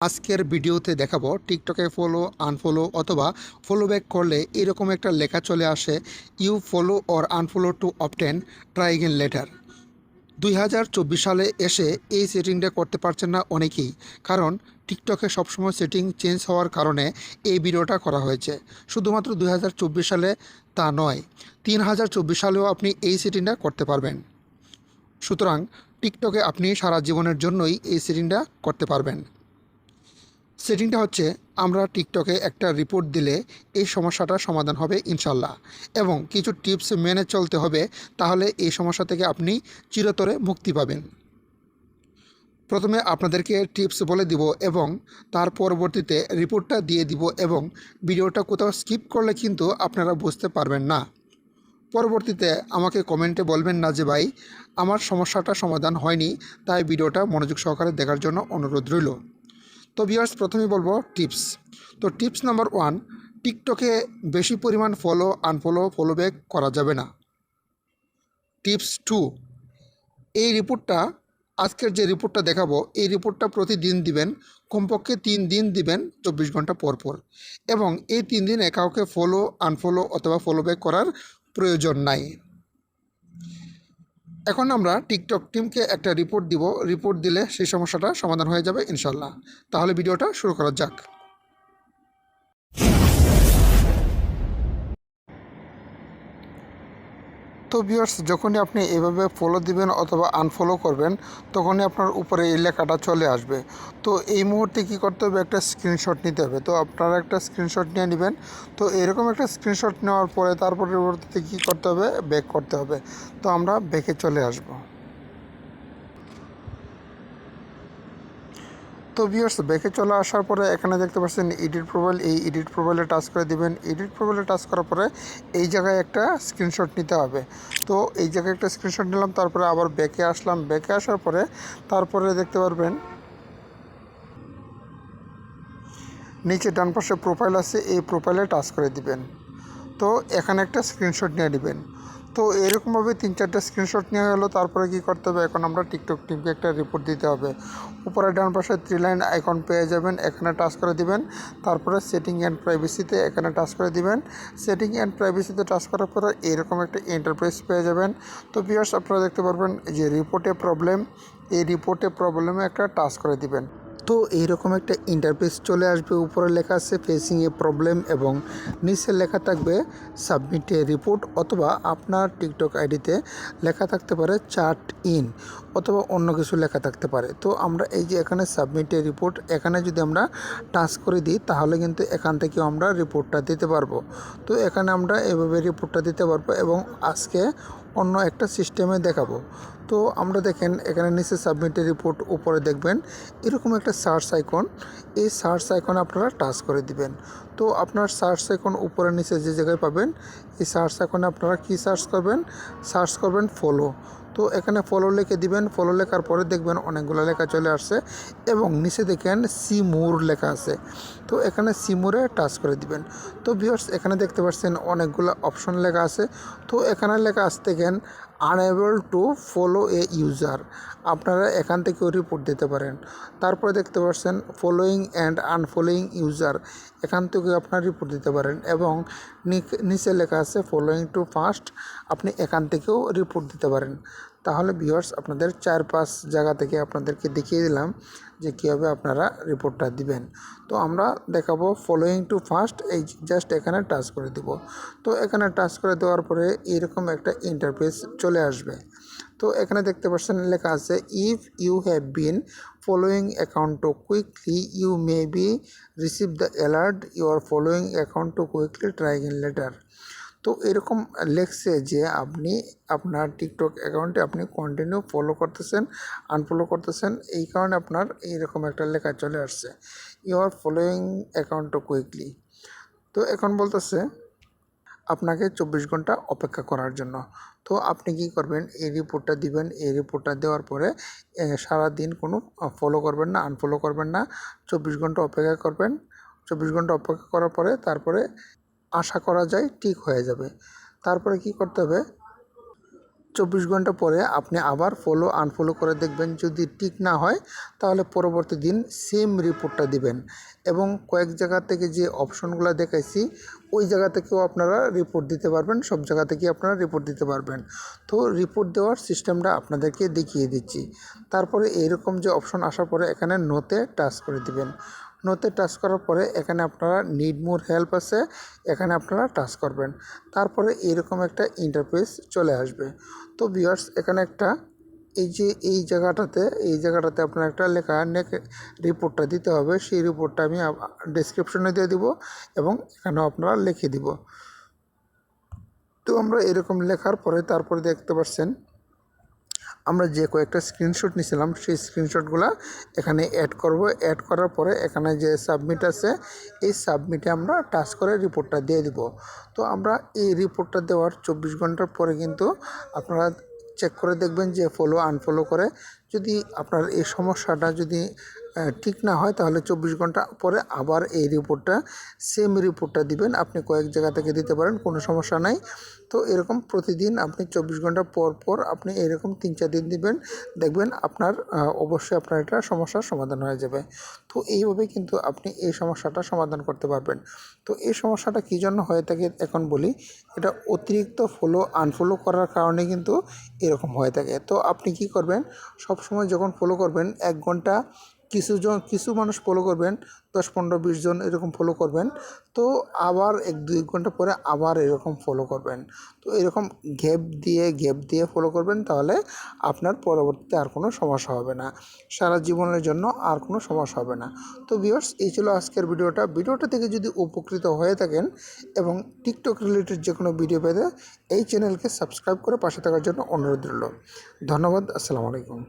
আজকের ভিডিওতে দেখাবো টিকটকে ফলো আনফলো অথবা ফলো ব্যাক করলে এরকম একটা লেখা চলে আসে, you follow or unfollow to obtain try again later. 2024 সালে এসে এই সেটিংটা করতে পারছেন না অনেকেই, কারণ টিকটকে সবসময় সেটিং চেঞ্জ হওয়ার কারণে এই ভিডিওটা করা হয়েছে। শুধুমাত্র 2024 সালে তা নয়, 3024 সালেও আপনি এই সেটিংটা করতে পারবেন। সুতরাং টিকটকে আপনি সারা জীবনের জন্যই এই সেটিংটা করতে পারবেন। সেটিংটা হচ্ছে, আমরা টিকটকে একটা রিপোর্ট দিলে এই সমস্যাটার সমাধান হবে ইনশাল্লাহ, এবং কিছু টিপস মেনে চলতে হবে, তাহলে এই সমস্যা থেকে আপনি চিরতরে মুক্তি পাবেন। প্রথমে আপনাদেরকে টিপস বলে দিব এবং তার পরবর্তীতে রিপোর্টটা দিয়ে দিব, এবং ভিডিওটা কোথাও স্কিপ করলে কিন্তু আপনারা বুঝতে পারবেন না। পরবর্তীতে আমাকে কমেন্টে বলবেন না যে ভাই আমার সমস্যাটা সমাধান হয়নি, তাই ভিডিওটা মনোযোগ সহকারে দেখার জন্য অনুরোধ রইল। তো ভিউয়ার্স, প্রথমেই বলবো টিপস। তো টিপস নাম্বার 1, টিকটকে বেশি পরিমাণ ফলো ব্যাক করা যাবে না। টিপস 2, এই রিপোর্টটা, আজকের যে রিপোর্টটা দেখাবো, এই রিপোর্টটা প্রতিদিন দিবেন, কমপক্ষে 3 দিন দিবেন 24 ঘন্টা পর পর, এবং এই 3 দিনে কাউকে ফলো আনফলো অথবা ফলো ব্যাক করার প্রয়োজন নাই। এখন আমরা টিকটক টিমকে একটা রিপোর্ট দিব, রিপোর্ট দিলে সেই সমস্যাটা সমাধান হয়ে যাবে ইনশাল্লাহ। তাহলে ভিডিওটা শুরু করা যাক। তো ভিউয়ার্স, যখনই আপনি এভাবে ফলো দিবেন অথবা আনফলো করবেন, তখনই আপনার উপরে এই লেখাটা চলে আসবে। তো এই মুহূর্তে কি করতে হবে, একটা স্ক্রিনশট নিতে হবে। তো আপনারা একটা স্ক্রিনশট নিয়ে নেবেন। তো এরকম একটা স্ক্রিনশট নেওয়ার পরে তারপর পরবর্তীতে কী করতে হবে, ব্যাক করতে হবে। তো আমরা ব্যাকে চলে আসব। তো ভিউয়ার্স, ব্যাকে চলে আসার পরে এখানে দেখতে পাচ্ছেন এডিট প্রোফাইল, এই এডিট প্রোফাইলে টাচ করে দিবেন। এডিট প্রোফাইলে টাচ করার পরে এই জায়গায় একটা স্ক্রিনশট নিতে হবে। তো এই জায়গায় একটা স্ক্রিনশট নিলাম, তারপরে আবার ব্যাকে আসলাম। ব্যাকে আসার পরে তারপরে দেখতে পারবেন নিচে ডান পাশে প্রোফাইল আছে, এই প্রোফাইলে টাচ করে দিবেন। তো এখানে একটা স্ক্রিনশট নিয়ে নেবেন। তো এরকমভাবে 3-4টা স্ক্রিনশট নেওয়া হলো। তারপরে কি করতে হবে, এখন আমরা টিকটক টিমকে একটা রিপোর্ট দিতে হবে। উপরে ডান পাশে 3 লাইন আইকন পেয়ে যাবেন, এখানে টাচ করে দিবেন। তারপরে সেটিং অ্যান্ড প্রাইভেসিতে এখানে টাচ করে দিবেন। সেটিং অ্যান্ড প্রাইভেসিতে টাচ করার পরে এরকম একটা ইন্টারফেস পেয়ে যাবেন। তো ভিউয়ার্স, আপনারা দেখতে পারবেন যে রিপোর্টে প্রবলেম, এই রিপোর্টে প্রবলেমে একটা টাচ করে দিবেন। তো এইরকম একটা ইন্টারফেস চলে আসবে। উপরে লেখা আছে ফেসিং এ প্রবলেম, এবং নিচে লেখা থাকবে সাবমিট এ রিপোর্ট, অথবা আপনার টিকটক আইডিতে লেখা থাকতে পারে চার্ট ইন, অথবা অন্য কিছু লেখা থাকতে পারে। তো আমরা এই যে এখানে সাবমিট এ রিপোর্ট, এখানে যদি আমরা টাচ করে দিই, তাহলে কিন্তু এখান থেকেও আমরা রিপোর্টটা দিতে পারবো। তো এখানে আমরা এভাবে রিপোর্টটা দিতে পারবো, এবং আজকে অন্য একটা সিস্টেমে দেখাবো। তো আমরা দেখেন এখানে নিচে সাবমিট রিপোর্ট, উপরে দেখবেন এরকম একটা সার্চ আইকন, এই সার্চ আইকনে আপনারা টাচ করে দিবেন। তো আপনার সার্চ আইকন উপরে নিচে যে জায়গায় পাবেন, এই সার্চ আইকনে আপনারা কি সার্চ করবেন ফলো। তো এখানে ফলো লিখে দিবেন। ফলো লেখার পরে দেখবেন অনেকগুলো লেখা চলে আসছে, এবং নিচে দেখেন সি মোর লেখা আছে। তো এখানে সি মোরে টাচ করে দিবেন। তো ভিউয়ার্স, এখানে দেখতে পাচ্ছেন অনেকগুলো অপশন লেখা আছে। তো এখানে লেখা আসতে দেখেন unable to follow a user, আপনারা এখান থেকেও রিপোর্ট দিতে পারেন। তারপরে দেখতে পাচ্ছেন ফলোয়িং অ্যান্ড আনফলোয়িং ইউজার, এখান থেকে আপনারা রিপোর্ট দিতে পারেন, এবং নিচে লেখা আছে ফলোয়িং টু ফার্স্ট, আপনি এখান থেকেও রিপোর্ট দিতে পারেন। তাহলে ভিউয়ার্স, আপনাদের 4-5 জায়গা থেকে আপনাদেরকে দেখিয়ে দিলাম যে কীভাবে আপনারা রিপোর্টটা দিবেন। তো আমরা দেখাবো ফলোয়িং টু ফার্স্ট, এই জাস্ট এখানে টাচ করে দিব। তো এখানে টাচ করে দেওয়ার পরে এরকম একটা ইন্টারফেস চলে আসবে। তো এখানে দেখতে পাচ্ছেন লেখা আছে if you have been following account to quickly you may be receive the alert your following account to quickly try again later. তো এরকম লেখছে যে আপনি আপনার টিকটক অ্যাকাউন্টে আপনি কন্টিনিউ ফলো করতেছেন, আনফলো করতেছেন, এই কারণে আপনার এইরকম একটা লেখা চলে আসছে your following account to quickly. তো এখন বলতেছে আপনাকে 24 ঘন্টা অপেক্ষা করার জন্য। তো আপনি কি করবেন, এই রিপোর্টটা দিবেন। এই রিপোর্টটা দেওয়ার পরে সারাদিন কোনো ফলো করবেন না, আনফলো করবেন না, 24 ঘন্টা অপেক্ষা করবেন। 24 ঘন্টা অপেক্ষা করার পরে তারপরে আশা করা যায় ঠিক হয়ে যাবে। তারপরে কি করতে হবে, 24 ঘন্টা পরে আপনি আবার ফলো আনফলো করে দেখবেন, যদি ঠিক না হয় তাহলে পরবর্তী দিন সেম রিপোর্টটা দিবেন। এবং কয়েক জায়গা থেকে যে অপশনগুলো দেখাইছি ওই জায়গা থেকেও আপনারা রিপোর্ট দিতে পারবেন, সব জায়গা থেকে আপনারা রিপোর্ট দিতে পারবেন। তো রিপোর্ট দেওয়ার সিস্টেমটা আপনাদেরকে দেখিয়ে দিচ্ছি। তারপরে এইরকম যে অপশন আসার পরে এখানে নোতে টাচ করে দিবেন। নোতে টাচ করার পরে এখানে আপনারা নিড মোর হেল্প আছে, এখানে আপনারা টাচ করবেন। তারপরে এরকম একটা ইন্টারফেস চলে আসবে। তো ভিউয়ার্স, এখানে একটা এই জায়গাটাতে আপনার একটা লেখা রিপোর্টটা দিতে হবে। সেই রিপোর্টটা আমি ডেসক্রিপশনে দিয়ে দিব এবং এখানেও আপনারা লিখে দিব। তো আমরা এরকম লেখার পরে তারপরে দেখতে পাচ্ছেন আমরা যে কয়েকটা স্ক্রিনশট নিয়েছিলাম সেই স্ক্রিনশটগুলো এখানে অ্যাড করব। অ্যাড করার পরে এখানে যে সাবমিট আছে এই সাবমিটে আমরা টাচ করে রিপোর্টটা দিয়ে দিব। তো আমরা এই রিপোর্টটা দেওয়ার 24 ঘন্টার পরে কিন্তু আপনারা চেক করে দেখবেন যে ফলো আনফলো করে যদি আপনার এই সমস্যাটা যদি ঠিক না হয় তাহলে 24 ঘন্টা পরে আবার এই রিপোর্টটা সেম রিপোর্টটা দিবেন। আপনি কয়েক জায়গা থেকে দিতে পারেন, কোনো সমস্যা নাই। তো এরকম প্রতিদিন আপনি 24 ঘন্টা পর পর আপনি এরকম 3-4 দিন দিবেন, দেখবেন আপনার অবশ্যই আপনার এটা সমস্যার সমাধান হয়ে যাবে। তো এইভাবে কিন্তু আপনি এই সমস্যাটা সমাধান করতে পারবেন। তো এই সমস্যাটা কী জন্য হয়ে থাকে এখন বলি। এটা অতিরিক্ত ফলো আনফলো করার কারণে কিন্তু এরকম হয়ে থাকে। তো আপনি কি করবেন, সবসময় যখন ফলো করবেন 1 ঘন্টা কিছু মানুষ ফলো করবেন, 10-15-20 জন এরকম ফলো করবেন। তো আবার 1-2 ঘন্টা পরে আবার এরকম ফলো করবেন। তো এরকম গ্যাপ দিয়ে ফলো করবেন, তাহলে আপনার পরবর্তীতে আর কোনো সমস্যা হবে না, সারা জীবনের জন্য আর কোনো সমস্যা হবে না। তো ভিউয়ার্স, এই ছিল আজকের ভিডিওটা থেকে যদি উপকৃত হয়ে থাকেন এবং টিকটক রিলেটেড যে কোনো ভিডিও পেতে এই চ্যানেলকে সাবস্ক্রাইব করে পাশে থাকার জন্য অনুরোধ রইল। ধন্যবাদ। আসসালামু আলাইকুম।